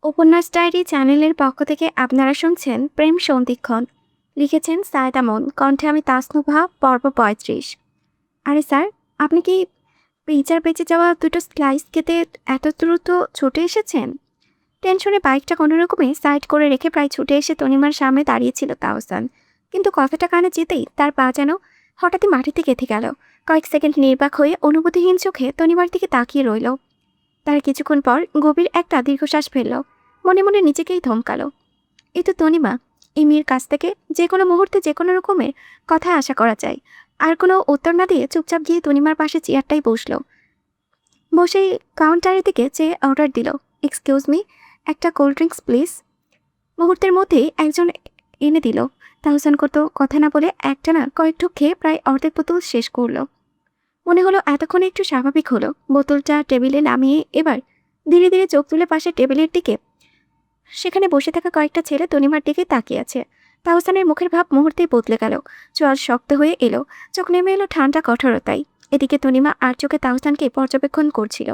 উপন্যাস ডায়েরি চ্যানেলের পক্ষ থেকে আপনারা শুনছেন প্রেম সন্ধিক্ষণ। লিখেছেন সায়েদা মন, কণ্ঠে আমি তাসনুভা, পর্ব ৩৫। আরে স্যার, আপনি কি পিৎজার বেঁচে যাওয়া দুটো স্লাইস খেতে এত দ্রুত ছুটে এসেছেন? টেনশনে বাইকটা কোনোরকমে সাইড করে রেখে প্রায় ছুটে এসে তনিমার সামনে দাঁড়িয়েছিল তাহসান। কিন্তু কথাটা কানে যেতেই তার পা যেন হঠাৎই মাটিতে গেঁথে গেল। কয়েক সেকেন্ড নির্বাক হয়ে অনুভূতিহীন চোখে তনিমার দিকে তাকিয়ে রইল। তার কিছুক্ষণ পর গভীর একটা দীর্ঘশ্বাস ফেলল। মনে মনে নিজেকেই ধমকালো, এই তো তনিমা, এই মেয়ের কাছ থেকে যে কোনো মুহূর্তে যে কোনো রকমের কথা আশা করা যায়। আর কোনো উত্তর না দিয়ে চুপচাপ গিয়ে তনিমার পাশে চেয়ারটাই বসলো। বসেই কাউন্টারের দিকে চেয়ে অর্ডার দিল, এক্সকিউজ মি, একটা কোল্ড ড্রিঙ্কস প্লিজ। মুহূর্তের মধ্যেই একজন এনে দিল। তাহসান কত কথা না বলে একটানা কয়েক ঢোক খেয়ে প্রায় অর্ধেক বোতল শেষ করলো। মনে হলো এতক্ষণে একটু স্বাভাবিক হলো। বোতলটা টেবিলে নামিয়ে এবার ধীরে ধীরে চোখ তুলে পাশে টেবিলের দিকে। সেখানে বসে থাকা কয়েকটা ছেলে তনিমার দিকে তাকিয়ে আছে। তাহসানের মুখের ভাব মুহূর্তেই বদলে গেল। চোয়াল শক্ত হয়ে এলো, চোখ নেমে এলো ঠান্ডা কঠোরতায়। এদিকে তনিমা আর চোখে তাহসানকে পর্যবেক্ষণ করছিল,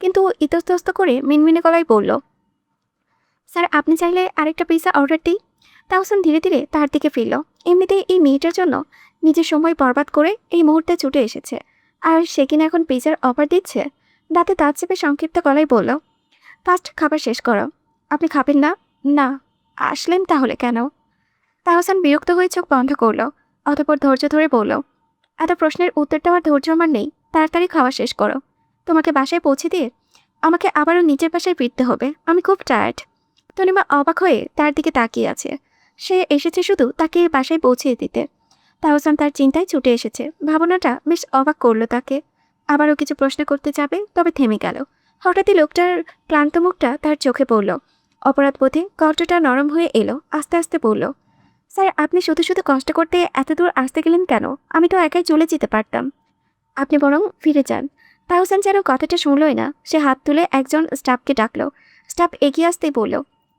কিন্তু ইতস্তত করে মিনমিনে গলায় বলল, স্যার আপনি চাইলে আরেকটা পিৎজা অর্ডার দিই। তাহসান ধীরে ধীরে তার দিকে ফিরল। এমনিতেই এই মেয়েটার জন্য নিজের সময় বরবাদ করে এই মুহূর্তে ছুটে এসেছে, আর সে কিনা এখন পিৎজার অফার দিচ্ছে। দাঁতে দাঁত চেপে সংক্ষিপ্ত গলায় বলল, ফার্স্ট খাবার শেষ করো। আপনি খাবেন না? না। আসলেন তাহলে কেন? তাহসান বিরক্ত হয়ে চোখ বন্ধ করলো। অতঃপর ধৈর্য ধরে বলল, এত প্রশ্নের উত্তর দেওয়ার ধৈর্য আমার নেই, তাড়াতাড়ি খাওয়া শেষ করো। তোমাকে বাসায় পৌঁছে দিয়ে আমাকে আবারও নিজের বাসায় ফিরতে হবে, আমি খুব টায়ার্ড। তনিমা অবাক হয়ে তার দিকে তাকিয়ে আছে। সে এসেছে শুধু তাকে বাসায় পৌঁছে দিতে। তাহসান তার চিন্তায় ছুটে এসেছে। ভাবনাটা বেশ অবাক করলো তাকে। আবারও কিছু প্রশ্ন করতে যাবে, তবে থেমে গেল। হঠাৎই লোকটার ক্লান্ত মুখটা তার চোখে পড়ল। অপরাধ বোধে কণ্ঠটা নরম হয়ে এলো। আস্তে আস্তে বলল, স্যার আপনি শুধু শুধু কষ্ট করতে এত দূর আসতে গেলেন কেন? আমি তো একাই চলে যেতে পারতাম। আপনি বরং ফিরে যান। তাহসান যেন কথাটা শুনলই না। সে হাত তুলে একজন স্টাফকে ডাকলো। স্টাফ এগিয়ে আসতেই বলল,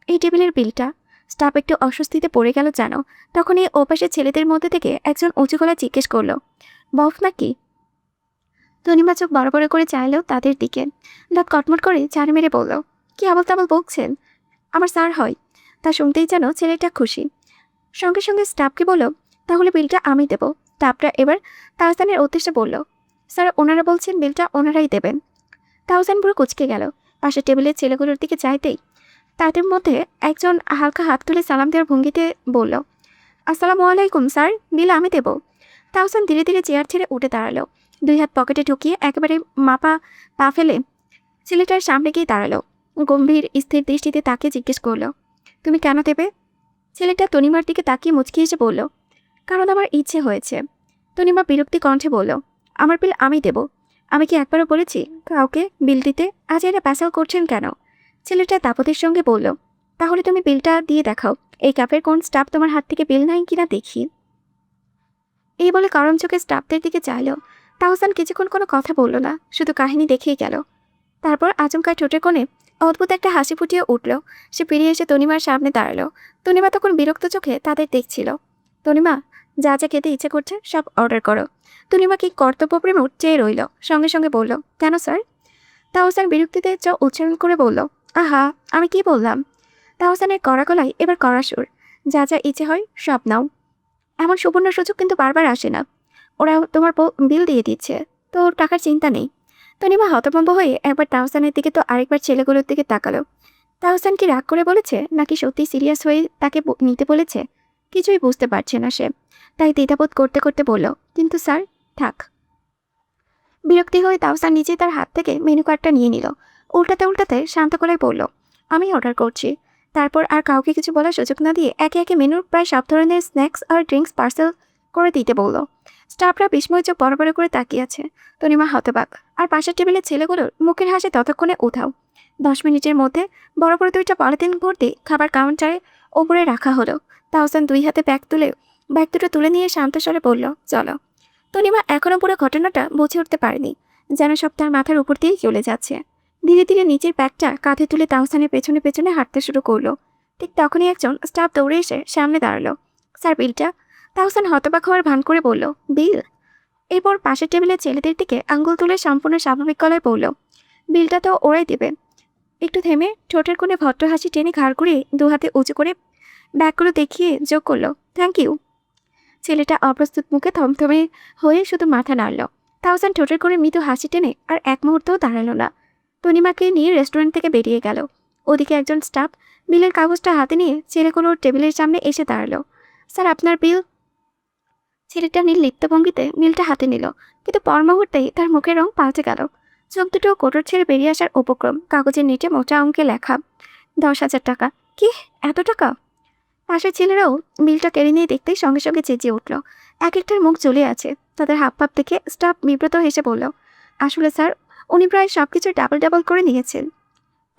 এই টেবিলের বিলটা। স্টাফ একটু অস্বস্তিতে পড়ে গেল যেন। তখন এই ওপাশের ছেলেদের মধ্যে থেকে একজন উঁচু গলায় জিজ্ঞেস করলো, বফ নাকি? তনিমা চোখ বড় বড় করে চাইলেও তাদের দিকে। দাঁত কটমট করে ঝাড় মেরে বলল, কি আবল তাবল বকছেন? আমার স্যার হয়। তা শুনতেই যেন ছেলেটা খুশি। সঙ্গে সঙ্গে স্টাফকে বলল, তাহলে বিলটা আমি দেব। স্টাফটা এবার তাহসানের উদ্দেশ্যে বলল, স্যার ওনারা বলছেন বিলটা ওনারাই দেবেন। তাহসান পুরো কুঁচকে গেল। পাশের টেবিলের ছেলেগুলোর দিকে চাইতেই তাদের মধ্যে একজন হালকা হাত তুলে সালাম দেওয়ার ভঙ্গিতে বলল, আসসালামু আলাইকুম স্যার, বিল আমি দেব। তাহসান ধীরে ধীরে চেয়ার ছেড়ে উঠে দাঁড়ালো। দুই হাত পকেটে ঢুকিয়ে একেবারে মাপা পা ফেলে ছেলেটার সামনে গিয়ে দাঁড়ালো। গম্ভীর স্থির দৃষ্টিতে তাকে জিজ্ঞেস করলো, তুমি কেন দেবে? ছেলেটা তনিমার দিকে তাকিয়ে মুচকি এসে বলল, কারণ আমার ইচ্ছে হয়েছে। তনিমা বিরক্তি কণ্ঠে বলল, আমার বিল আমি দেব। আমি কি একবারও বলেছি কাউকে বিল দিতে? আজ এরা প্যাসাল করছেন কেন? ছেলেটা দাপটের সঙ্গে বলল, তাহলে তুমি বিলটা দিয়ে দেখাও। এই ক্যাফের কোন স্টাফ তোমার হাত থেকে বিল নাই কিনা দেখি। এই বলে গরম চোখে স্টাফদের দিকে চাইল। তাহসান কিছুক্ষণ কোনো কথা বলল না, শুধু কাহিনী দেখেই গেল। তারপর আচমকা ঠোঁটে কোণে অদ্ভুত একটা হাসি ফুটিয়ে উঠল। সে ফিরে এসে তনিমার সামনে দাঁড়ালো। তনিমা তখন বিরক্ত চোখে তাদের দেখছিল। তনিমা, যা যা খেতে ইচ্ছে করছে সব অর্ডার করো। তনিমা কি কর্তব্যপ্রেমে চেয়ে রইল। সঙ্গে সঙ্গে বলল, কেন স্যার? তাহসান বিরক্তিতে চোখ উচ্চারণ করে বলল, আহা, আমি কি বললাম? তাহসানের কড়া গলায় এবার কড়া সুর, যা যা ইচ্ছে হয় সব নাও। এমন সুবর্ণ সুযোগ কিন্তু বারবার আসে না। ওরা তোমার বিল দিয়ে দিচ্ছে, তো টাকার চিন্তা নেই। তনিমা হতভম্ব হয়ে একবার তাহসানের দিকে তো আরেকবার ছেলেগুলোর দিকে তাকালো। তাহসান কি রাগ করে বলেছে, নাকি সত্যি সিরিয়াস হয়ে তাকে নিতে বলেছে? কিছুই বুঝতে পারছে না সে। তাই দ্বিধাবোধ করতে করতে বলল, কিন্তু স্যার, থাক। বিরক্তি হয়ে তাহসান নিজে তার হাত থেকে মেনু কার্ডটা নিয়ে নিল। উল্টাতে উল্টাতে শান্ত গলায় বলল, আমি অর্ডার করছি। তারপর আর কাউকে কিছু বলার সুযোগ না দিয়ে একে একে মেনুর প্রায় সব ধরনের স্ন্যাক্স আর ড্রিঙ্কস পার্সেল করে দিতে বলল। স্টাফরা বিস্ময় চোখ বড় বড় করে তাকিয়ে আছে। তনিমা হতবাক। আর পাশের টেবিলের ছেলেগুলোর মুখের হাসি ততক্ষণে উধাও। 10 মিনিটের মধ্যে বড় বড় দুইটা পলিথিন ভর্তি খাবার কাউন্টারে ওপরে রাখা হলো। তাহসান দুই হাতে ব্যাগ দুটো তুলে নিয়ে শান্ত স্বরে বলল, চলো। তনিমা এখনো পুরো ঘটনাটা বুঝে উঠতে পারেনি, যেন সব তার মাথার উপর দিয়েই চলে যাচ্ছে। ধীরে ধীরে নিচের ব্যাগটা কাঁধে তুলে তাহসানের পেছনে পেছনে হাঁটতে শুরু করলো। ঠিক তখনই একজন স্টাফ দৌড়ে এসে সামনে দাঁড়ালো। স্যার, বিলটা। তাহসান হতবাক হওয়ার ভান করে বলল, বিল? এরপর পাশের টেবিলের ছেলেদের দিকে আঙ্গুল তুলে সম্পূর্ণ স্বাভাবিক গলায় বলল, বিলটা তো ওরাই দেবে। একটু থেমে ঠোঁটের কোণে ভদ্র হাসি টেনে ঘাড় ঘুরিয়ে দু হাতে উঁচু করে ব্যাগগুলো দেখিয়ে যোগ করলো, থ্যাংক ইউ। ছেলেটা অপ্রস্তুত মুখে থমথমে হয়ে শুধু মাথা নাড়ল। তাহসান ঠোঁটের করে মৃদু হাসি টেনে আর এক মুহূর্তও দাঁড়ালো না। তনিমাকে নিয়ে রেস্টুরেন্ট থেকে বেরিয়ে গেল। ওদিকে একজন স্টাফ বিলের কাগজটা হাতে নিয়ে ছেলেগুলোর টেবিলের সামনে এসে দাঁড়ালো। স্যার, আপনার বিল। ছেলেটা নির্লিপ্ত ভঙ্গিতে বিলটা হাতে নিল, কিন্তু পর মুহূর্তেই তার মুখের রং পাল্টে গেল। চোখ দুটো কোটর ছেড়ে বেরিয়ে আসার উপক্রম। কাগজের নিচে মোটা অঙ্কে লেখা 10,000 টাকা। কি, এত টাকা? পাশের ছেলেরাও বিলটা কেড়ে নিয়ে দেখতেই সঙ্গে সঙ্গে চেঁচিয়ে উঠল। এক একটার মুখ জ্বলে আছে। তাদের হাবভাব দেখে স্টাফ বিব্রত হেসে বলল, আসলে স্যার, উনি প্রায় সবকিছু ডাবল ডাবল করে নিয়েছেন।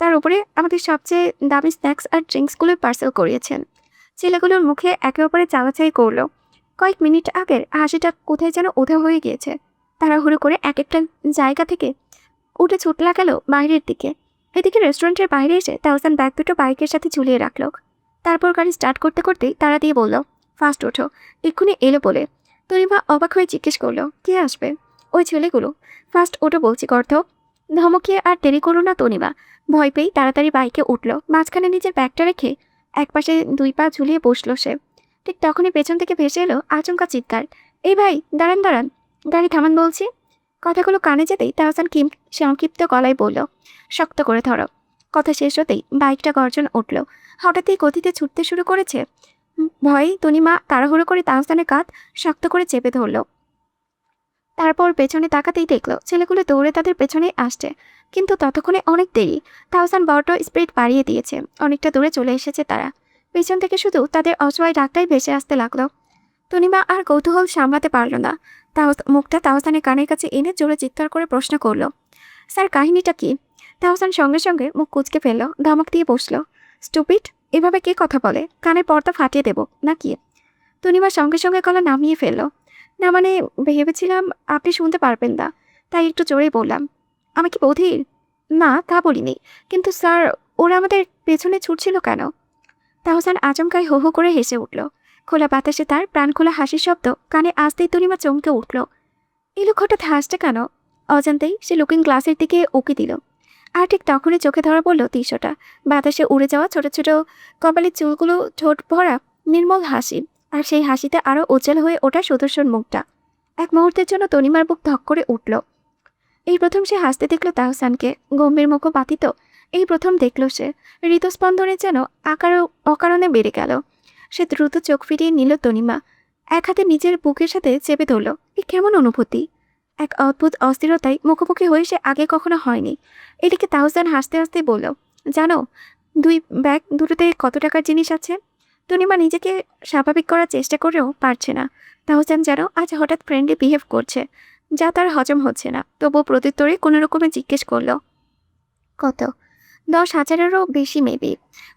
তার উপরে আমাদের সবচেয়ে দামি স্ন্যাক্স আর ড্রিঙ্কসগুলো পার্সেল করিয়েছেন। ছেলেগুলোর মুখে একে অপরে চালাচাই করলো। কয়েক মিনিট আগের হাসিটা কোথায় যেন উধাও হয়ে গিয়েছে। তাড়াহুড়ো করে এক একটা জায়গা থেকে উঠে ছুটলা গেল বাইরের দিকে। এদিকে রেস্টুরেন্টের বাইরে এসে তাহসান ব্যাগ দুটো বাইকের সাথে ঝুলিয়ে রাখল। তারপর গাড়ি স্টার্ট করতে করতেই তারা দিয়ে বলল, ফার্স্ট ওঠো, এক্ষুনি এলো বলে। তনিমা অবাক হয়ে জিজ্ঞেস করলো, কে আসবে? ওই ছেলেগুলো। ফার্স্ট ওঠো বলছি, গর্ধব। ধমকিয়ে আর দেরি করলো না তনিমা। ভয় পেয়েই তাড়াতাড়ি বাইকে উঠল। মাঝখানে নিজের ব্যাগটা রেখে একপাশে 2 পা ঝুলিয়ে বসলো সে। ঠিক তখনই পেছন থেকে ভেসে এলো আচমকা চিৎকার, এই ভাই, দাঁড়ান দাঁড়ান, গাড়ি থামান বলছি। কথাগুলো কানে যেতেই তাহসান সংক্ষিপ্ত গলায় বলল, শক্ত করে ধরো। কথা শেষ হতেই বাইকটা গর্জন উঠল। হঠাৎই গতিতে ছুটতে শুরু করেছে। ভয়ে তনিমা তাড়াহুড়ো করে তাহসানের কাঁধ শক্ত করে চেপে ধরল। তারপর পেছনে তাকাতেই দেখলো ছেলেগুলো দৌড়ে তাদের পেছনে আসছে, কিন্তু ততক্ষণে অনেক দেরি। তাহসান বড় স্পিড বাড়িয়ে দিয়েছে। অনেকটা দূরে চলে এসেছে তারা। পেছন থেকে শুধু তাদের অসহায় ডাকটাই ভেসে আসতে লাগলো। তনিমা আর কৌতূহল সামলাতে পারল না। মুখটা তাহসানের কানের কাছে এনে জোরে চিৎকার করে প্রশ্ন করলো, স্যার, কাহিনীটা কি? তাহসান সঙ্গে সঙ্গে মুখ কুঁচকে ফেলল, ধমক দিয়ে বসলো, স্টুপিড, এভাবে কে কথা বলে? কানের পর্দা ফাটিয়ে দেব নাকি? তনিমা সঙ্গে সঙ্গে গলা নামিয়ে ফেলল। না মানে, ভেবেছিলাম আপনি শুনতে পারবেন না, তাই একটু জোরেই বললাম। আমি কি বধির? না, তা বলিনি, কিন্তু স্যার, ওরা আমাদের পেছনে ছুটছিল কেন? তাহসান আচমকাই হো হো করে হেসে উঠল। খোলা বাতাসে তার প্রাণখোলা হাসির শব্দ কানে আসতেই তনিমা চমকে উঠল। এই লোক হঠাৎ হাসছে কেন? অজান্তেই সে লুকিং গ্লাসের দিকে উকি দিল। আর ঠিক তখনই চোখে ধরা পড়ল দৃশ্যটা। বাতাসে উড়ে যাওয়া ছোট ছোট কপালের চুলগুলো, ঠোঁট ভরা নির্মল হাসি, আর সেই হাসিতে আরও উজ্জ্বল হয়ে ওঠা সুদর্শন মুখটা। এক মুহূর্তের জন্য তনিমার বুক ধক করে উঠল। এই প্রথম সে হাসতে দেখল তাহসানকে। গম্ভীর মুখ পাতিত। এই প্রথম দেখল সে। হৃদস্পন্দনে যেন অকারণে বেড়ে গেল। সে দ্রুত চোখ ফিরিয়ে নিল তনিমা। এক হাতে নিজের বুকের সাথে চেপে ধরল। এই কেমন অনুভূতি? এক অদ্ভুত অস্থিরতায় মুখোমুখি হয়ে সে আগে কখনো হয়নি। এদিকে তাহসান হাসতে হাসতে বলল, জানো, ব্যাগ দুটোতে কত টাকার জিনিস আছে? তনিমা নিজেকে স্বাভাবিক করার চেষ্টা করেও পারছে না। তাহসান যেন আজ হঠাৎ ফ্রেন্ডলি বিহেভ করছে, যা তার হজম হচ্ছে না। তবুও প্রত্যুত্তরে কোনো রকমে জিজ্ঞেস করল, কত? 10,000-এরও বেশি মেবি।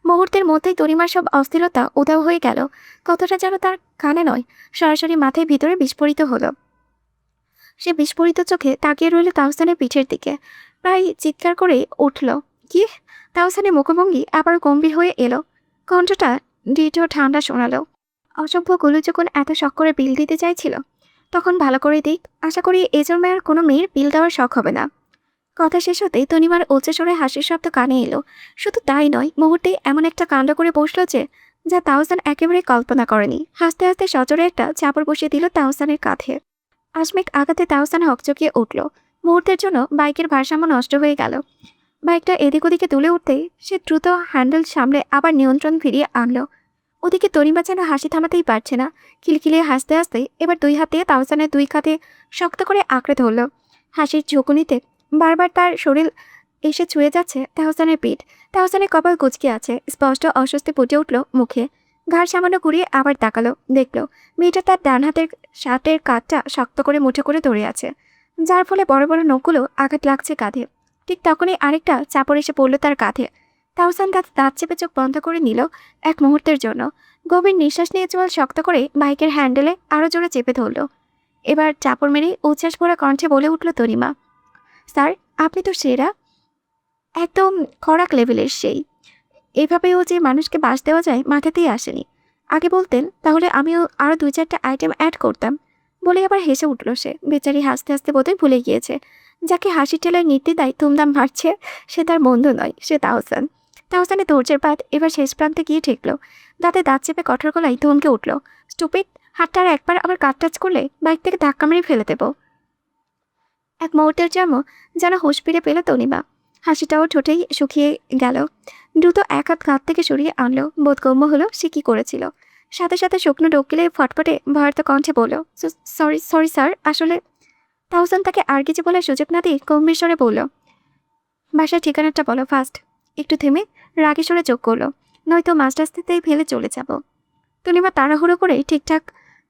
মুহূর্তের মধ্যেই তনিমার সব অস্থিরতা উধাও হয়ে গেল। কথাটা যেন তার কানে নয়, সরাসরি মাথায় ভিতরে বিস্ফোরিত হলো। সে বিস্ফোরিত চোখে তাকিয়ে রইল তাহসানের পিঠের দিকে। প্রায় চিৎকার করে উঠল, কি? তাহসানের মুখভঙ্গি আবার গম্ভীর হয়ে এলো। কণ্ঠটা দৃঢ় ঠান্ডা শোনালো, অসভ্যগুলো যখন এত শখ করে বিল দিতে চাইছিল, তখন ভালো করে দিক। আশা করি এজন্য আর কোনো মেয়ের বিল দেওয়ার শখ হবে না। কথা শেষ হতেই তনিমার উচ্চস্বরে হাসির শব্দ কানে এলো। শুধু তাই নয়, মুহূর্তেই এমন একটা কাণ্ড করে বসলো যে, যা তাহসান একেবারে কল্পনা করেনি। হাসতে হাসতে সজোরে একটা চাপড় বসিয়ে দিল তাহসানের কাঁধে। আসমিক আঘাতে তাহসান হকচকিয়ে উঠল। মুহূর্তের জন্য বাইকের ভারসাম্য নষ্ট হয়ে গেল। বাইকটা এদিক ওদিকে তুলে উঠতেই সে দ্রুত হ্যান্ডেল সামলে আবার নিয়ন্ত্রণ ফিরিয়ে আনলো। ওদিকে তনিমা যেন হাসি থামাতেই পারছে না। খিলখিলিয়ে হাসতে হাসতে এবার 2 হাত দিয়ে তাহসানের 2 কাঁধে শক্ত করে আঁকড়ে ধরল। হাসির ঝুঁকুনিতে বারবার তার শরীর এসে ছুঁয়ে যাচ্ছে তাহসানের পিঠ। তাহসানের কপাল কুঁচকে আছে। স্পষ্ট অস্বস্তি ফুটে উঠল মুখে। ঘাড় সামান্য ঘুরিয়ে আবার তাকালো। দেখল মেয়েটা তার ডান হাতের শার্টের কাঁধটা শক্ত করে মুঠো করে ধরে আছে, যার ফলে বড় বড় নখগুলো আঘাত লাগছে কাঁধে। ঠিক তখনই আরেকটা চাপড় এসে পড়ল তার কাঁধে। তাহসান দাঁত চেপে চোখ বন্ধ করে নিল এক মুহূর্তের জন্য। গভীর নিঃশ্বাস নিয়ে চোয়াল শক্ত করে বাইকের হ্যান্ডেলে আরও জোরে চেপে ধরল। এবার চাপড় মেরে উচ্ছ্বাস ভরা কণ্ঠে বলে উঠল তনিমা, স্যার, আপনি তো সেরা, একদম খরাক লেভেলের সেই। এভাবেও যে মানুষকে বাস দেওয়া যায় মাথাতেই আসেনি। আগে বলতেন তাহলে আমিও আরও 2-4টা আইটেম অ্যাড করতাম। বলে আবার হেসে উঠল সে। বেচারি হাসতে হাসতে বোধহয় ভুলে গিয়েছে যাকে হাসি ঠেলায় নির্দ্বিধায় তুমদাম মারছে সে তার বন্ধু নয়, সে তাহসান। তাহসানের ধৈর্যের বাঁধ এবার শেষ প্রান্তে গিয়ে ঠেকলো। দাঁতে দাঁত চেপে কঠোর গলায় ধমকে উঠল, স্টুপিড, হাতটা আর একবার আবার কাট টাচ করলে বাইক থেকে ধাক্কা মেরে ফেলে দেবো। এক মুহূর্তের জন্য যেন হুঁশ ফিরে পেল তনিমা। হাসিটাও ঠোঁটেই শুকিয়ে গেল। দ্রুত এক হাত কাঁধ থেকে সরিয়ে আনলো। বোধগম্য হলো সে কি করেছিল। সাথে সাথে শুকনো ঢোক গিলে ফটফটে ভয়ার্ত কণ্ঠে বলল, সরি সরি স্যার, আসলে। তাহসান তাকে আর কিছু বলার সুযোগ না দিয়ে গম্ভীর স্বরে বলল, বাসার ঠিকানাটা বলো ফার্স্ট। একটু থেমে রাগে সরে চোখ করলো, নয়তো মাঝ রাস্তাতেই ফেলে চলে যাব। তনিমা তাড়াহুড়ো করে ঠিকঠাক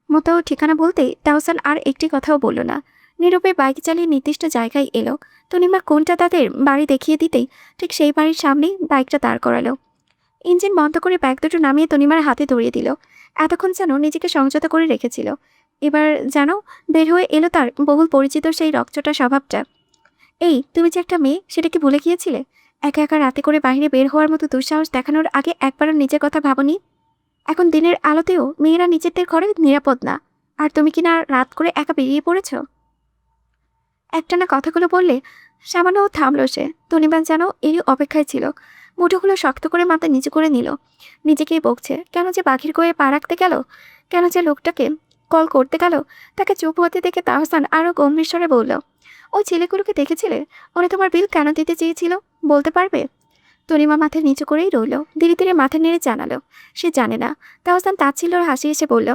মতো ঠিকানা বলতেই তাহসান আর একটি কথাও বলল না। নীরবে বাইক চালিয়ে নির্দিষ্ট জায়গায় এলো। তনিমা কোনটা তাদের বাড়ি দেখিয়ে দিতেই ঠিক সেই বাড়ির সামনেই বাইকটা দাঁড় করালো। ইঞ্জিন বন্ধ করে ব্যাগ দুটো নামিয়ে তনিমার হাতে ধরিয়ে দিল। এতক্ষণ যেন নিজেকে সংযত করে রেখেছিল, এবার যেন বের হয়ে এলো তার বহুল পরিচিত সেই রকচটা স্বভাবটা। এই, তুমি যে একটা মেয়ে সেটা কি ভুলে গিয়েছিলে? একা একা রাতে করে বাইরে বের হওয়ার মতো দুঃসাহস দেখানোর আগে একবারও নিজের কথা ভাবনি? এখন দিনের আলোতেও মেয়েরা নিজেদের ঘরে নিরাপদ না, আর তুমি কিনা রাত করে একা বেরিয়ে পড়েছ। একটানা কথাগুলো বললে সামান্য থামল সে। তনিবান যেন এরই অপেক্ষায় ছিল। মুঠোগুলো শক্ত করে মাথা নিচু করে নিল। নিজেকেই বকছে, কেন যে পাখির গোয়ে পা রাখতে গেল, কেন যে লোকটাকে কল করতে গেল। তাকে চুপ হতে দেখে তাহসান আরও গম্ভীর স্বরে বলল, ওই ছেলেগুলোকে দেখেছিলে? ওরা তোমার বিল কেন দিতে চেয়েছিল বলতে পারবে? তনিমা মাথা নিচু করেই রইল। ধীরে ধীরে মাথা নেড়ে জানালো সে জানে না। তাহসান তাচ্ছিল্যর হাসি এসে বলল,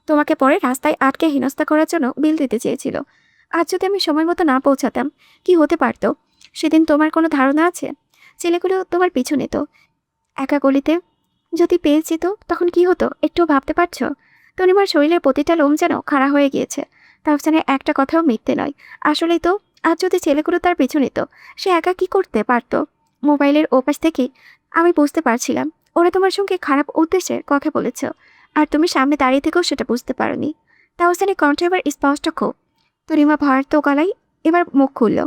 তোমাকে পরে রাস্তায় আটকে হেনস্থা করার জন্য বিল দিতে চেয়েছিল। আজ যদি আমি সময় মতো না পৌঁছাতাম কি হতে পারতো সেদিন তোমার কোনো ধারণা আছে? ছেলেগুলো তোমার পিছু নিত। একা গলিতে যদি পেয়ে যেত তখন কি হতো একটু ভাবতে পারছো? তনিমার শরীরের প্রতিটা লোম যেন খাড়া হয়ে গিয়েছে। তাহসানের একটা কথাও মিথ্যে নয়। আসলেই তো, আজ যদি ছেলেগুলো তার পিছু নিত সে একা কি করতে পারতো? মোবাইলের ওপাশ থেকে আমি বুঝতে পারছিলাম ওরা তোমার সঙ্গে খারাপ উদ্দেশ্যে কথা বলেছ, আর তুমি সামনে দাঁড়িয়ে থেকেও সেটা বুঝতে পারোনি। তাহসানের কণ্ঠ এবার স্পষ্ট ক্ষোভ। তনিমা ভয়ার্ত গলায় এবার মুখ খুলল,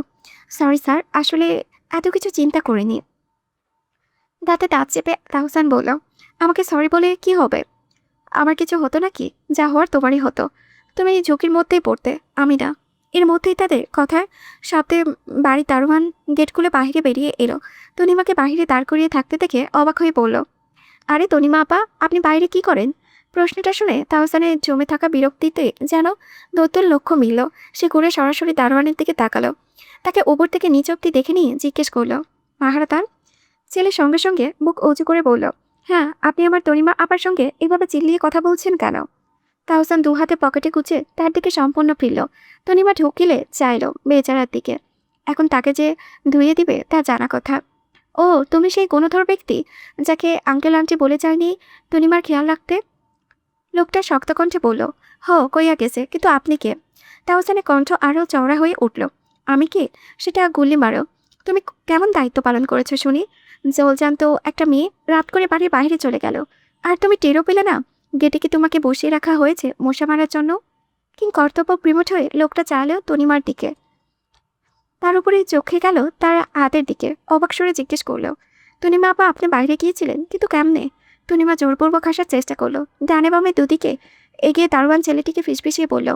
সরি স্যার, আসলে এত কিছু চিন্তা করিনি। দাঁতে দাঁত চেপে তাহসান বলল, আমাকে সরি বলে কি হবে? আমার কিছু হতো নাকি? যা হওয়ার তোমারই হতো। তুমি এই ঝুঁকির মধ্যেই পড়তে, আমি না। এর মধ্যেই তাদের কথায় শব্দে বাড়ির দারোয়ান গেট খুলে বাহিরে বেরিয়ে এলো। তনিমাকে বাহিরে দাঁড় করিয়ে থাকতে দেখে অবাক হয়ে বলল, আরে তনিমা আপা, আপনি বাইরে কি করেন? প্রশ্নটা শুনে তাহসানের জমে থাকা বিরক্তিতে যেন নতুন লক্ষ্য মিলল। সে ঘুরে সরাসরি দারোয়ানের দিকে তাকালো। তাকে ওপর থেকে নিচ অব্দি দেখে নিয়ে জিজ্ঞেস করলো, মাহারাতান? ছেলে সঙ্গে সঙ্গে বুক উঁচু করে বলল, হ্যাঁ, আপনি আমার তনিমা আপার সঙ্গে এভাবে চিল্লিয়ে কথা বলছেন কেন? তাহসান দু হাতে পকেটে গুছে তার দিকে সম্পূর্ণ ফিরল। তনিমা ঢুকিলে চাইল বেচারার দিকে। এখন তাকে যে ধুয়ে দিবে তা জানা কথা। ও, তুমি সেই গুণধর ব্যক্তি যাকে আঙ্কেল আন্টি বলে যায়নি তনিমার খেয়াল রাখতে? লোকটা শক্ত কণ্ঠে বলল, কইয়া গেছে, কিন্তু আপনি কে? তাহসানের কণ্ঠ আরও চওড়া হয়ে উঠল, আমি কে সেটা গুল্লি মারো। তুমি কেমন দায়িত্ব পালন করেছো শুনি? জলজান্ত একটা মেয়ে রাত করে বাড়ির বাইরে চলে গেল, আর তুমি টেরও পেলে না? গেটে কি তোমাকে বসিয়ে রাখা হয়েছে মশা মারার জন্য? কিং কর্তব্য প্রিমোট হয়ে লোকটা চাইলেও তনিমার দিকে, তার উপরে চোখে গেল তার হাতের দিকে। অবাক সরে জিজ্ঞেস করলো, তনিমা আপা, আপনি বাইরে গিয়েছিলেন, কিন্তু কেমনে? তনিমা জোরপূর্বক হাসার চেষ্টা করলো। ডানে বামে দুদিকে এগিয়ে দারোয়ান ছেলেটিকে ফিসফিসিয়ে বলল,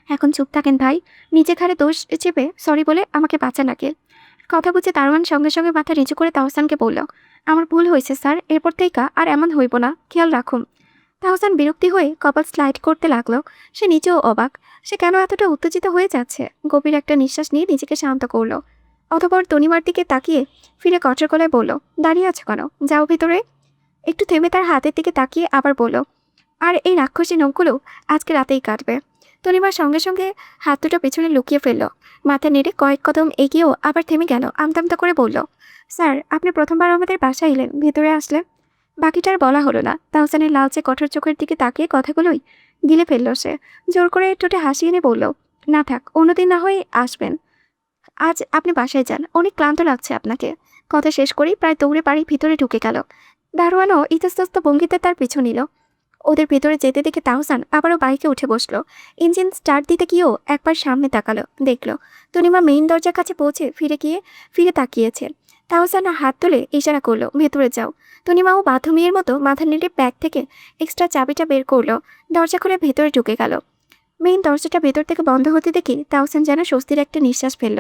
এখন চুপ থাকেন ভাই, নিচে ঘাড়ে দোষ চেপে সরি বলে আমাকে বাঁচান আগে। কথা বুঝে দারোয়ান সঙ্গে সঙ্গে মাথা নিচু করে তাহসানকে বলল, আমার ভুল হয়েছে স্যার, এরপর থেকে আর এমন হইব না, খেয়াল রাখুন। তাহসান বিরক্তি হয়ে কপাল স্লাইড করতে লাগলো। সে নিচেও অবাক, সে কেন এতটা উত্তেজিত হয়ে যাচ্ছে। গভীর একটা নিঃশ্বাস নিয়ে নিজেকে শান্ত করলো। অতঃপর তনিমার দিকে তাকিয়ে ফিরে কঠোর গলায় বলল, দাঁড়িয়ে আছো কেন, যাও ভিতরে। একটু থেমে তার হাতের দিকে তাকিয়ে আবার বলল, আর এই রাক্ষসী নখগুলো আজকে রাতেই কাটবে। তনিমার সঙ্গে সঙ্গে হাত দুটো পেছনে লুকিয়ে ফেলল। মাথা নেড়ে কয়েক কদম এগিয়েও আবার থেমে গেল। আমতামতা করে বলল, স্যার, আপনি প্রথমবার আমাদের বাসায় এলেন, ভেতরে আসলেন। বাকিটা আর বলা হলো না। তাহসানের লালচে কঠোর চোখের দিকে তাকিয়ে কথাগুলোই গিলে ফেলল সে। জোর করে ঠোঁটে হাসি এনে বলল, না থাক, অন্যদিন না হয়ে আসবেন। আজ আপনি বাসায় যান, অনেক ক্লান্ত লাগছে আপনাকে। কথা শেষ করেই প্রায় দৌড়ে বাড়ির ভিতরে ঢুকে গেল। দারোয়ানও ইতস্তত ভঙ্গিতে তার পিছু নিল। ওদের ভেতরে যেতে দেখে তাহসান আবারও বাইকে উঠে বসলো। ইঞ্জিন স্টার্ট দিতে গিয়েও একবার সামনে তাকালো, দেখলো তনিমা মেইন দরজার কাছে পৌঁছে ফিরে তাকিয়েছে। তাহসান হাত তুলে ইশারা করলো, ভেতরে যাও। তনিমাও বাধ্য মেয়ের মতো মাথা নেড়ে ব্যাগ থেকে এক্সট্রা চাবিটা বের করলো। দরজা খুলে ভেতরে ঢুকে গেল। মেইন দরজাটা ভেতর থেকে বন্ধ হতে দেখে তাওসান যেন স্বস্তির একটা নিঃশ্বাস ফেলল।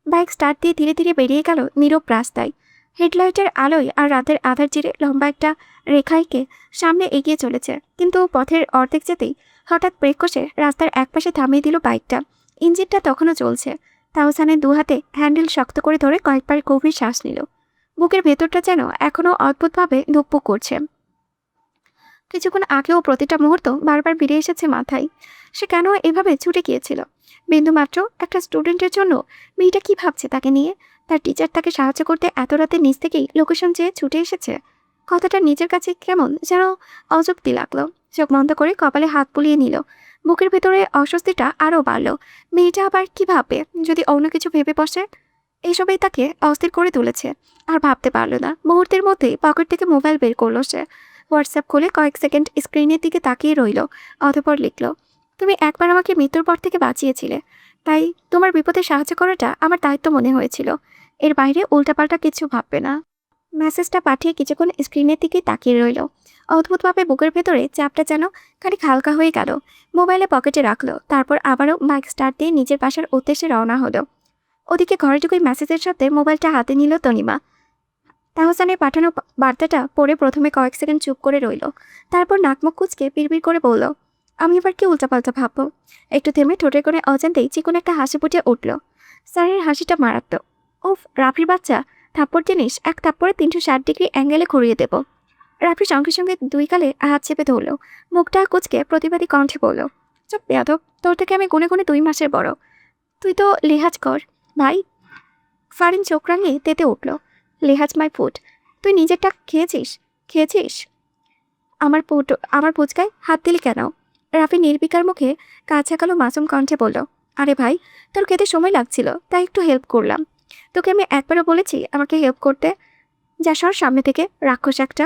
বাইক স্টার্ট দিয়ে ধীরে ধীরে বেরিয়ে গেল নীরব রাস্তায়। হেডলাইটের আলোয় আর রাতের আধার চিরে লম্বা একটা রেখাইকে সামনে এগিয়ে চলেছে, কিন্তু পথের অর্ধেক যেতেই হঠাৎ ব্রেক কষে রাস্তার একপাশে থামিয়ে দিল বাইকটা। ইঞ্জিনটা তখনও চলছে। তাওসানের দু হাতে হ্যান্ডেল শক্ত করে ধরে কয়েকবার গভীর শ্বাস নিল। বুকের ভেতরটা যেন এখনও অদ্ভুতভাবে ধুকপুক করছে। কিছুক্ষণ আগেও প্রতিটা মুহূর্ত বারবার ফিরে এসেছে মাথায়। সে কেন এভাবে ছুটে গিয়েছিল? বিন্দুমাত্র একটা স্টুডেন্টের জন্য। মেয়েটা কি ভাবছে তাকে নিয়ে? তার টিচার তাকে সাহায্য করতে এত রাতে নিজ থেকেই লোকেশন চেয়ে ছুটে এসেছে। কথাটা নিজের কাছে কেমন যেন অযুক্তি লাগলো। চোখ বন্ধ করে কপালে হাত বুলিয়ে নিল। বুকের ভেতরে অস্বস্তিটা আরও বাড়ল। মেয়েটা আবার কি ভাববে যদি অন্য কিছু ভেবে বসে? এসবেই তাকে অস্থির করে তুলেছে। আর ভাবতে পারল না। মুহূর্তের মধ্যেই পকেট থেকে মোবাইল বের করলো সে। হোয়াটসঅ্যাপ খুলে কয়েক সেকেন্ড স্ক্রিনের দিকে তাকিয়ে রইল। অতঃপর লিখল, তুমি একবার আমাকে মৃত্যুর পর থেকে বাঁচিয়েছিলে, তাই তোমার বিপদে সাহায্য করাটা আমার দায়িত্ব মনে হয়েছিল। এর বাইরে উল্টাপাল্টা কিছু ভাববে না। মেসেজটা পাঠিয়ে কিছুক্ষণ স্ক্রিনের দিকে তাকিয়ে রইল। অদ্ভুতভাবে বুকের ভেতরে চাপটা যেন খানিক হালকা হয়ে গেল। মোবাইলে পকেটে রাখলো, তারপর আবারও বাইক স্টার্ট দিয়ে নিজের বাসার উদ্দেশ্যে রওনা হলো। ওদিকে ঘরে ঢুকে মেসেজের সাথে মোবাইলটা হাতে নিল তনিমা। তাহসানের পাঠানো বার্তাটা পড়ে প্রথমে কয়েক সেকেন্ড চুপ করে রইল। তারপর নাকমুখ কুচকে বিড়বিড় করে বলল, আমি এবার কি উল্টাপাল্টা ভাববো? একটু থেমে ঠোঁটের করে অজান্তেই চিকন একটা হাসি ফুটে উঠল। স্যারের হাসিটা মারাত্মক। উফ, রাফির বাচ্চা! থাপ্পড় জিনিস এক থাপ্পড়ে 360 ডিগ্রি অ্যাঙ্গেলে ঘুরিয়ে দেব। রাফি সঙ্গে সঙ্গে দুই গালে হাত চেপে ধরল। মুখটা কুচকে প্রতিবাদী কণ্ঠে বলল, চুপ বেয়াদব, তোর থেকে আমি গুনে গুনে 2 মাসের বড়। তুই তো লেহাজ কর ভাই। ফারিন চোখ রাঙিয়ে তেতে উঠল। লেহাজ মাই ফুড? তুই নিজেরটা খেয়েছিস? খেয়েছিস? আমার পুচকায় হাত দিলি কেন? রাফি নির্বিকার মুখে কাছে কালো মাসুম কণ্ঠে বলল, আরে ভাই, তোর খেতে সময় লাগছিল তাই একটু হেল্প করলাম। তোকে আমি একবারও বলেছি আমাকে হেল্প করতে? যা সর সামনে থেকে, রাক্ষস একটা।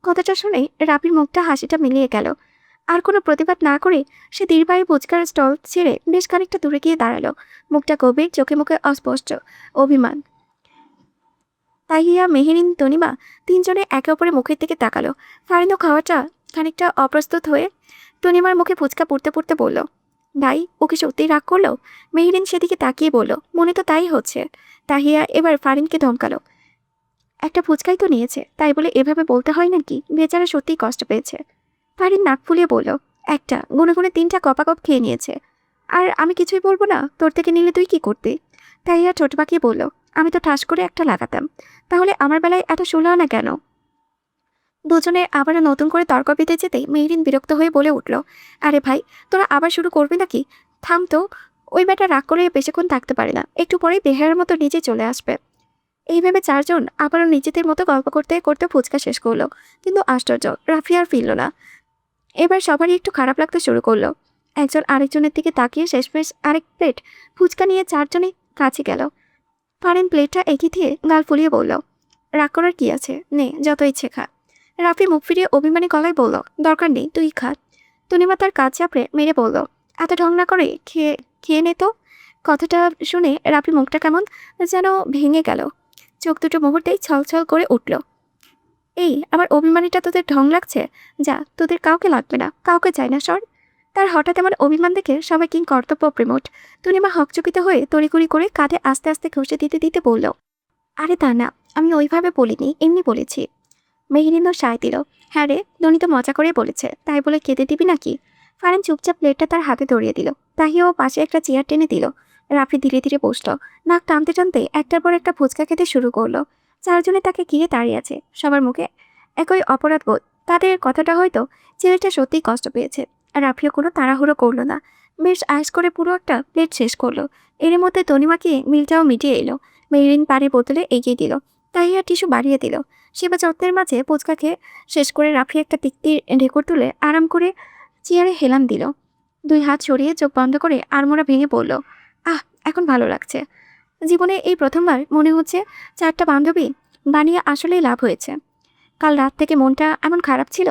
কথাটা শুনেই রাফির মুখটা হাসিটা মিলিয়ে গেল। আর কোনো প্রতিবাদ না করে সে দীর্ঘায়ু ফুচকার স্টল ছেড়ে বেশ খানিকটা দূরে গিয়ে দাঁড়ালো। মুখটা গভীর, চোখে মুখে অস্পষ্ট অভিমান। তাহিয়া, মেহেরিন, তনিমা তিনজনে একে অপরের মুখের দিকে তাকালো। ফারিনও খাওয়াটা খানিকটা অপ্রস্তুত হয়ে তনিমার মুখে ফুচকা পুড়তে পুড়তে বলল, ভাই, ওকে সত্যিই রাগ করলো? মেহেরিন সেদিকে তাকিয়ে বলল, মনে তো তাই হচ্ছে। তাহিয়া এবার ফারিনকে ধমকালো, একটা ফুচকাই তো নিয়েছে, তাই বলে এভাবে বলতে হয় নাকি? বেচারা সত্যিই কষ্ট পেয়েছে। ফারিন নাক ফুলিয়ে বলল, একটা গুনে গুনে 3টা কপাকপ খেয়ে নিয়েছে। আর আমি কিছুই বলবো না? তোর থেকে নিলে তুই কি করতি? তাহিয়া ঠোঁট বাঁকিয়ে বলল, আমি তো ঠাস করে একটা লাগাতাম। তাহলে আমার বেলায় এত শুনল না কেন? দুজনে আবারও নতুন করে তর্ক পেতে যেতেই মেহরিন বিরক্ত হয়ে বলে উঠল, আরে ভাই, তোরা আবার শুরু করবি নাকি? থাম তো। ওই বেটা রাগ করে বেশিক্ষণ থাকতে পারে না, একটু পরেই বেহারের মতো নিচে চলে আসবে। এই ভেবে চারজন আবারও নিজেদের মতো গল্প করতে করতে ফুচকা শেষ করলো। কিন্তু আশ্চর্য, রাফি আর ফিরল না। এবার সবারই একটু খারাপ লাগতে শুরু করলো। একজন আরেকজনের দিকে তাকিয়ে শেষমেশ আরেক প্লেট ফুচকা নিয়ে চারজনই কাছে গেল। ফারিন প্লেটটা এগিয়ে দিয়ে গাল ফুলিয়ে বলল, রাগ করার কি আছে, নে যত ইচ্ছে খা। রাফি মুখ ফিরিয়ে অভিমানী গলায় বলল, দরকার নেই, তুই খা। তনিমা তার কাজ চাপড়ে মেরে বলল, এত ঢং না করে খেয়ে খেয়ে নে তো। কথাটা শুনে রাফি মুখটা কেমন যেন ভেঙে গেল। চোখ দুটো মুহূর্তেই ছলছল করে উঠল। এই, আমার অভিমানীটা তোদের ঢং লাগছে? যা, তোদের কাউকে লাগবে না, কাউকে চাই না, সর। তার হঠাৎ এমন অভিমান দেখে সবাই কিং কর্তব্য প্রেমোট। তনিমা হকচকিত হয়ে তড়িঘড়ি করে কাঁধে আস্তে আস্তে ঘষে দিতে দিতে বলল, আরে তা না, আমি ওইভাবে বলিনি, এমনি বলেছি। মেহরিনও সায় দিল, হ্যাঁ রে, দনি তো মজা করে বলেছে, তাই বলে খেতে দিবি নাকি? ফারান চুপচাপ প্লেটটা তার হাতে ধরিয়ে দিল। তাহিয়াও পাশে একটা চেয়ার টেনে দিল। রাফি ধীরে ধীরে বসল। নাক টানতে টানতে একটার পর একটা ফুচকা খেতে শুরু করলো। চারজনে তাকে ঘিরে দাঁড়িয়ে আছে, সবার মুখে একই অপরাধ বোধ। তাদের কথাটা হয়তো ছেলেটা সত্যিই কষ্ট পেয়েছে। আর রাফিও কোনো তাড়াহুড়ো করলো না, বেশ আয়েস করে পুরো একটা প্লেট শেষ করলো। এর মধ্যে তনিমাকে মিলটাও মিটিয়ে এলো। মেহরিন পানি বোতলে এগিয়ে দিল। তাহিয়া টিস্যু বাড়িয়ে দিল। সেবা যত্নের মাঝে ফুচকা খেয়ে শেষ করে রাফি একটা তিক্তির ঢেকুর তুলে আরাম করে চেয়ারে হেলান দিল। 2 হাত সরিয়ে চোখ বন্ধ করে আড়মোড়া ভেঙে পড়ল, আহ, এখন ভালো লাগছে। জীবনে এই প্রথমবার মনে হচ্ছে 4টা বান্ধবী বানিয়ে আসলেই লাভ হয়েছে। কাল রাত থেকে মনটা এমন খারাপ ছিল,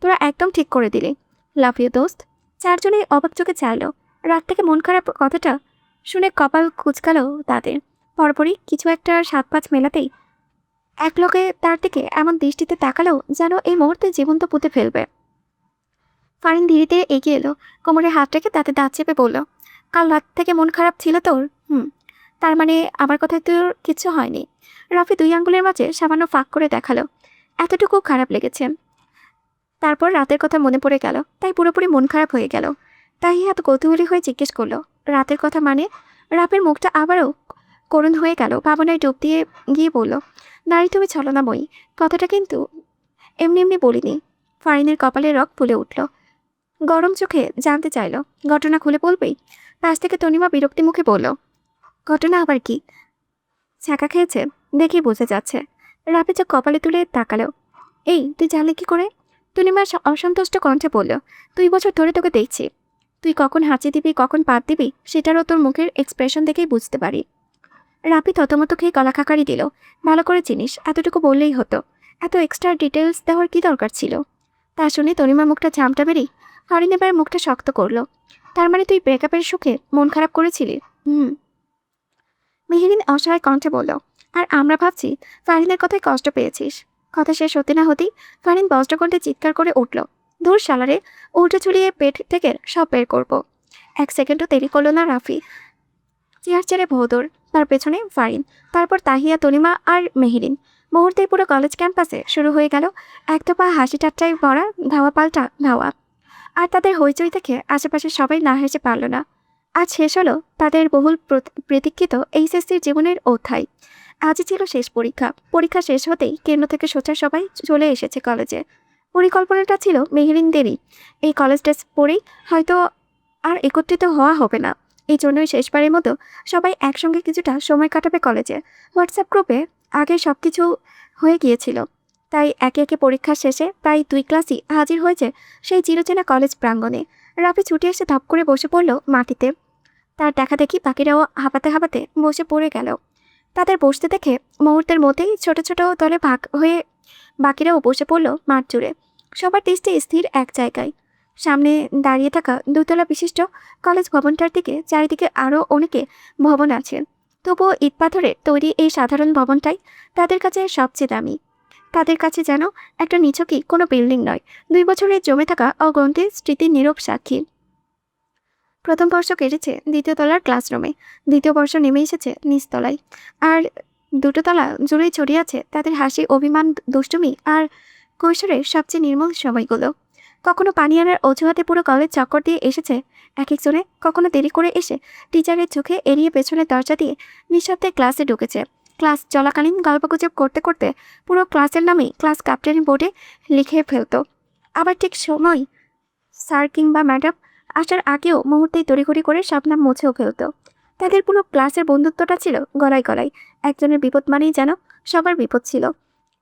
তোরা একদম ঠিক করে দিলি। লাভ ইউ দোস্ত। চারজনেই অবাক চোখে চাইল। রাত থেকে মন খারাপ কথাটা শুনে কপাল কুচকালো তাদের। পরপরই কিছু একটা 7-5 মেলাতেই এক লোকে তার দিকে এমন দৃষ্টিতে তাকালো যেন এই মুহূর্তে জীবন্ত পুঁতে ফেলবে। ফারিন ধীরে ধীরে এগিয়ে এলো, কোমরে হাত রেখে তাতে দাঁত চেপে বলল, কাল রাত থেকে মন খারাপ ছিল তোর? হুম। তার মানে আমার কথায় তোর কিচ্ছু হয়নি? রাফি 2 আঙ্গুলের মাঝে সামান্য ফাঁক করে দেখালো, এতটুকু খারাপ লেগেছে। তারপর রাতের কথা মনে পড়ে গেল, তাই পুরোপুরি মন খারাপ হয়ে গেল। তাই এত কৌতূহলী হয়ে জিজ্ঞেস করলো, রাতের কথা মানে? রাফের মুখটা আবারও করুণ হয়ে গেল, ভাবনায় ডুব দিয়ে গিয়ে বলল, নারী তুমি ছলনাময়ী, কথাটা কিন্তু এমনি এমনি বলিনি। ফারিনের কপালে রগ ফুলে উঠল, গরম চোখে জানতে চাইল, ঘটনা খুলে বলবেই? পাশ থেকে তনিমা বিরক্তি মুখে বলল, ঘটনা আবার কি? ছ্যাঁকা খেয়েছে দেখেই বোঝা যাচ্ছে। রাফি চোখ কপালে তুলে তাকালো, এই তুই জানলি কি করে? তনিমা অসন্তুষ্ট কণ্ঠে বলল, 2 বছর ধরে তোকে দেখছি, তুই কখন হাঁচি দিবি কখন পাত দিবি সেটারও তোর মুখের এক্সপ্রেশন দেখেই বুঝতে পারি। রাফি থতমত খেয়ে গলা খাকারি দিল, ভালো করে চিনিস, এতটুকু বললেই হতো, এত এক্সট্রা ডিটেলস দেওয়ার কি দরকার ছিল? তা শুনে তনিমার মুখটা ঝামটা বেরিয়ে ফারিন এবার মুখটা শক্ত করলো, তার মানে তুই ব্রেকআপের সুখে মন খারাপ করেছিলি? হুম। মেহেরিন অসহায় কণ্ঠে বলল, আর আমরা ভাবছি ফারিনের কথায় কষ্ট পেয়েছিস। কথা শেষ হতে না হতেই ফারিন বজ্রকণ্ঠে চিৎকার করে উঠল, ধুর শালারে, উল্টো চুলিয়ে পেট থেকে সব বের করবো। 1 সেকেন্ডও দেরি করলো না রাফি, চেয়ার ছেড়ে ভোদর, তার পেছনে ফারিন, তারপর তাহিয়া, তনিমা আর মেহেরিন। মুহূর্তেই পুরো কলেজ ক্যাম্পাসে শুরু হয়ে গেল এক দফা হাসি ঠাট্টায় ভরা ধাওয়া পাল্টা ধাওয়া। আর তাদের হইচই দেখে আশেপাশে সবাই না হেসে পারল না। আজ শেষ হলো তাদের বহুল প্রতীক্ষিত এইচএসসির জীবনের অধ্যায়। আজই ছিল শেষ পরীক্ষা। পরীক্ষা শেষ হতেই কেন্দ্র থেকে সোজা সবাই চলে এসেছে কলেজে। পরিকল্পনাটা ছিল মেহেরিনদেরই, এই কলেজ ড্রেস পরেই হয়তো আর একত্রিত হওয়া হবে না। এই জন্যই শেষবারের মতো সবাই একসঙ্গে কিছুটা সময় কাটাবে কলেজে। হোয়াটসঅ্যাপ গ্রুপে আগে সব কিছু হয়ে গিয়েছিল, তাই একে একে পরীক্ষা শেষে প্রায় 2 ক্লাসই হাজির হয়েছে সেই চিরচেনা কলেজ প্রাঙ্গণে। রাফি ছুটে এসে ধপ করে বসে পড়ল মাটিতে। তার দেখা দেখি বাকিরাও হাঁপাতে হাঁপাতে বসে পড়ে গেল। তাদের বসতে দেখে মুহূর্তের মধ্যেই ছোট ছোট দলে ভাগ হয়ে বাকিরাও বসে পড়ল মাঠ জুড়ে, সবার দৃষ্টি স্থির এক জায়গায়। সামনে দাঁড়িয়ে থাকা 2 তলা বিশিষ্ট কলেজ ভবনটার দিকে। চারিদিকে আরও অনেকে ভবন আছে, তবুও ইট পাথরের তৈরি এই সাধারণ ভবনটাই তাদের কাছে সবচেয়ে দামি। তাদের কাছে যেন একটা নিছকই কোনো বিল্ডিং নয়, 2 বছরের জমে থাকা অগন্তি স্মৃতির নীরব সাক্ষী। প্রথম বর্ষ কেটেছে 2য় তলার ক্লাসরুমে, 2য় বর্ষ নেমে এসেছে নিচতলায়। আর 2টো তলা জুড়েই ছড়িয়ে আছে তাদের হাসি, অভিমান, দুষ্টুমি আর কৈশোরের সবচেয়ে নির্মল সময়গুলো। কখনো পানি আনার অজুহাতে পুরো কলেজ চক্কর দিয়ে এসেছে এক একজনে, কখনো দেরি করে এসে টিচারের চোখে এড়িয়ে পেছনের দরজা দিয়ে নিঃশব্দে ক্লাসে ঢুকেছে। ক্লাস চলাকালীন গল্পগুজব করতে করতে পুরো ক্লাসের নামেই ক্লাস ক্যাপ্টেন বোর্ডে লিখে ফেলতো। আবার ঠিক সময় স্যার কিংবা ম্যাডাম আসার আগেও মুহূর্তেই তড়িঘড়ি করে সব নাম মুছেও ফেলতো। তাদের পুরো ক্লাসের বন্ধুত্বটা ছিল গলায় গলায়, একজনের বিপদ মানেই যেন সবার বিপদ ছিল।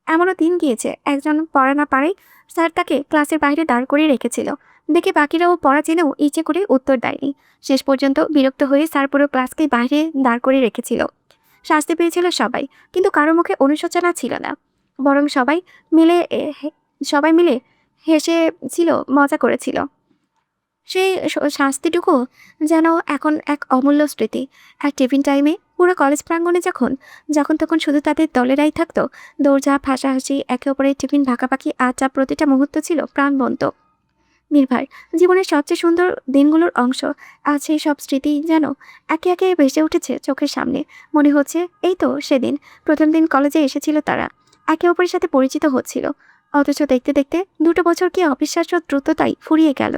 এমনও দিন গিয়েছে একজন পড়া না পারেই স্যার তাকে ক্লাসের বাইরে দাঁড় করিয়ে রেখেছিল, দেখে বাকিরাও পড়া জেনেও ইচ্ছে করে উত্তর দেয়নি। শেষ পর্যন্ত বিরক্ত হয়ে স্যার পুরো ক্লাসকে বাইরে দাঁড় করিয়ে রেখেছিল। শাস্তি পেয়েছিল সবাই, কিন্তু কারো মুখে অনুশোচনা ছিল না, বরং সবাই মিলে হেসেছিল, মজা করেছিল। সেই শাস্তিটুকু যেন এখন এক অমূল্য স্মৃতি। এক টিফিন টাইমে পুরো কলেজ প্রাঙ্গণে যখন তখন শুধু তাদের দলেরাই থাকতো, দৌড়ঝাঁপ, হাসাহাসি, একে অপরের টিফিন ভাগাভাগি, আড্ডা, প্রতিটা মুহূর্ত ছিল প্রাণবন্ত, নির্ভর। জীবনের সবচেয়ে সুন্দর দিনগুলোর অংশ। আজ সেই সব স্মৃতি যেন একে একে ভেসে উঠেছে চোখের সামনে। মনে হচ্ছে এই তো সেদিন প্রথম দিন কলেজে এসেছিল তারা, একে অপরের সাথে পরিচিত হচ্ছিল। অথচ দেখতে দেখতে 2টো বছর কি অবিশ্বাস্য দ্রুততাই ফুরিয়ে গেল।